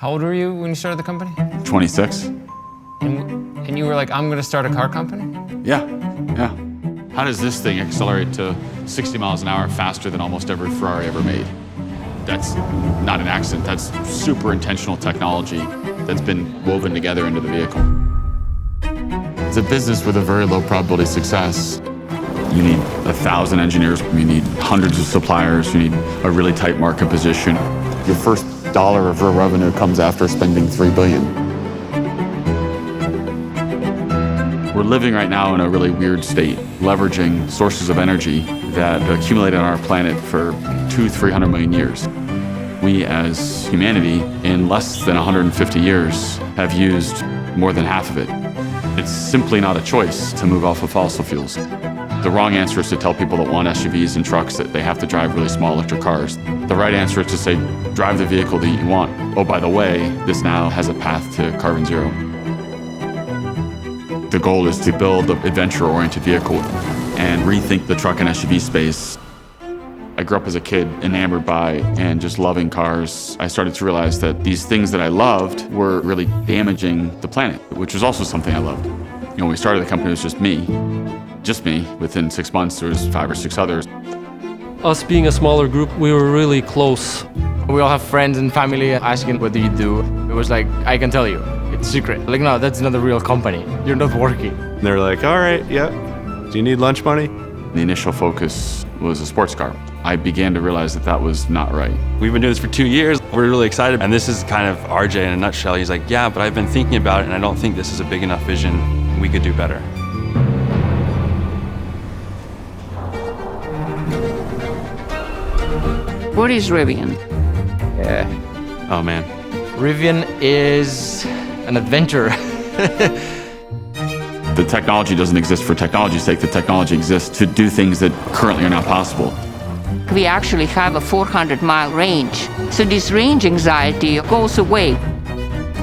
How old were you when you started the company? 26. And you were like, I'm gonna start a car company? Yeah. How does this thing accelerate to 60 miles an hour faster than almost every Ferrari ever made? That's not an accident. That's super intentional technology that's been woven together into the vehicle. It's a business with a very low probability of success. You need 1,000 engineers, you need hundreds of suppliers, you need a really tight market position. Your first dollar of real revenue comes after spending $3 billion. We're living right now in a really weird state, leveraging sources of energy that accumulated on our planet for 200-300 million years. We as humanity, in less than 150 years, have used more than half of it. It's simply not a choice to move off of fossil fuels. The wrong answer is to tell people that want SUVs and trucks that they have to drive really small electric cars. The right answer is to say, drive the vehicle that you want. Oh, by the way, this now has a path to carbon zero. The goal is to build an adventure-oriented vehicle and rethink the truck and SUV space. I grew up as a kid enamored by and just loving cars. I started to realize that these things that I loved were really damaging the planet, which was also something I loved. When we started the company, it was just me. Within 6 months, there was 5 or 6 others. Us being a smaller group, we were really close. We all have friends and family asking, what do you do? It was like, I can tell you, it's secret. Like, no, that's not a real company. You're not working. They're like, all right, yeah. Do you need lunch money? The initial focus was a sports car. I began to realize that that was not right. We've been doing this for 2 years. We're really excited. And this is kind of RJ in a nutshell. He's like, yeah, but I've been thinking about it and I don't think this is a big enough vision. We could do better. What is Rivian? Oh man. Rivian is an adventure. The technology doesn't exist for technology's sake. The technology exists to do things that currently are not possible. We actually have a 400-mile range, so this range anxiety goes away.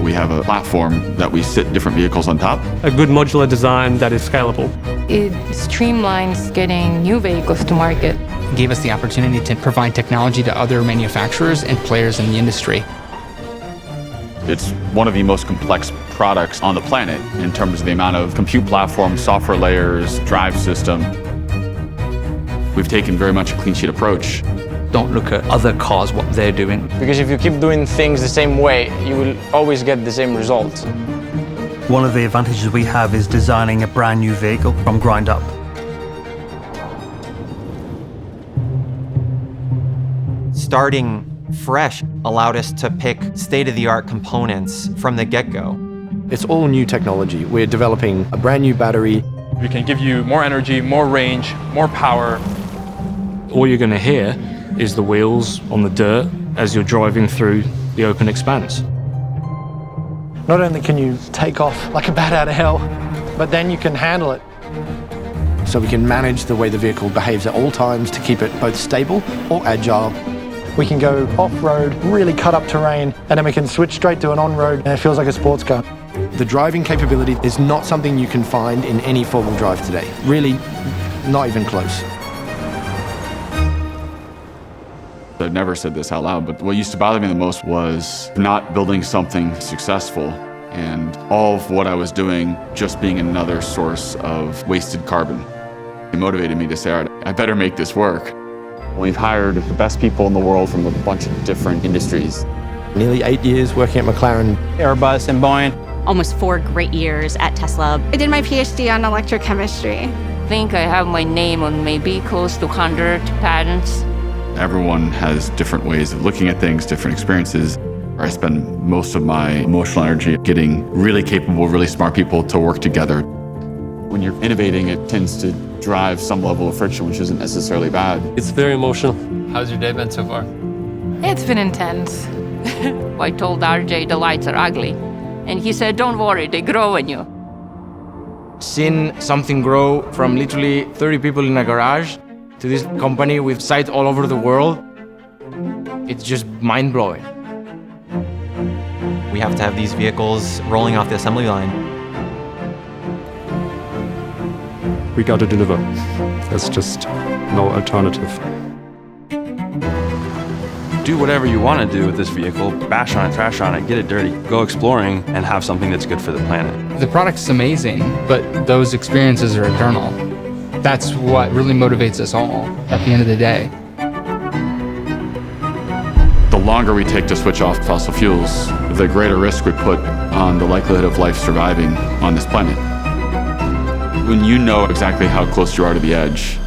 We have a platform that we sit different vehicles on top. A good modular design that is scalable. It streamlines getting new vehicles to market. Gave us the opportunity to provide technology to other manufacturers and players in the industry. It's one of the most complex products on the planet in terms of the amount of compute platforms, software layers, drive system. We've taken very much a clean sheet approach. Don't look at other cars, what they're doing. Because if you keep doing things the same way, you will always get the same results. One of the advantages we have is designing a brand new vehicle from ground up. Starting fresh allowed us to pick state-of-the-art components from the get-go. It's all new technology. We're developing a brand new battery. We can give you more energy, more range, more power. All you're going to hear is the wheels on the dirt as you're driving through the open expanse. Not only can you take off like a bat out of hell, but then you can handle it. So we can manage the way the vehicle behaves at all times to keep it both stable or agile. We can go off-road, really cut up terrain, and then we can switch straight to an on-road, and it feels like a sports car. The driving capability is not something you can find in any four-wheel drive today. Really, not even close. I've never said this out loud, but what used to bother me the most was not building something successful and all of what I was doing just being another source of wasted carbon. It motivated me to say, all right, I better make this work. We've hired the best people in the world from a bunch of different industries. Nearly 8 years working at McLaren, Airbus, and Boeing. Almost 4 great years at Tesla. I did my PhD on electrochemistry. I think I have my name on maybe close to 100 patents. Everyone has different ways of looking at things, different experiences. I spend most of my emotional energy getting really capable, really smart people to work together. When you're innovating, it tends to drive some level of friction, which isn't necessarily bad. It's very emotional. How's your day been so far? It's been intense. I told RJ the lights are ugly, and he said, don't worry, they grow on you. Seeing something grow from literally 30 people in a garage to this company with sites all over the world, it's just mind-blowing. We have to have these vehicles rolling off the assembly line. We got to deliver. There's just no alternative. do whatever you want to do with this vehicle, bash on it, trash on it, get it dirty, go exploring, and have something that's good for the planet. The product's amazing, but those experiences are eternal. That's what really motivates us all at the end of the day. The longer we take to switch off fossil fuels, the greater risk we put on the likelihood of life surviving on this planet. When you know exactly how close you are to the edge,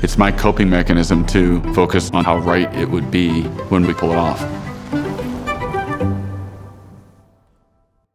it's my coping mechanism to focus on how right it would be when we pull it off.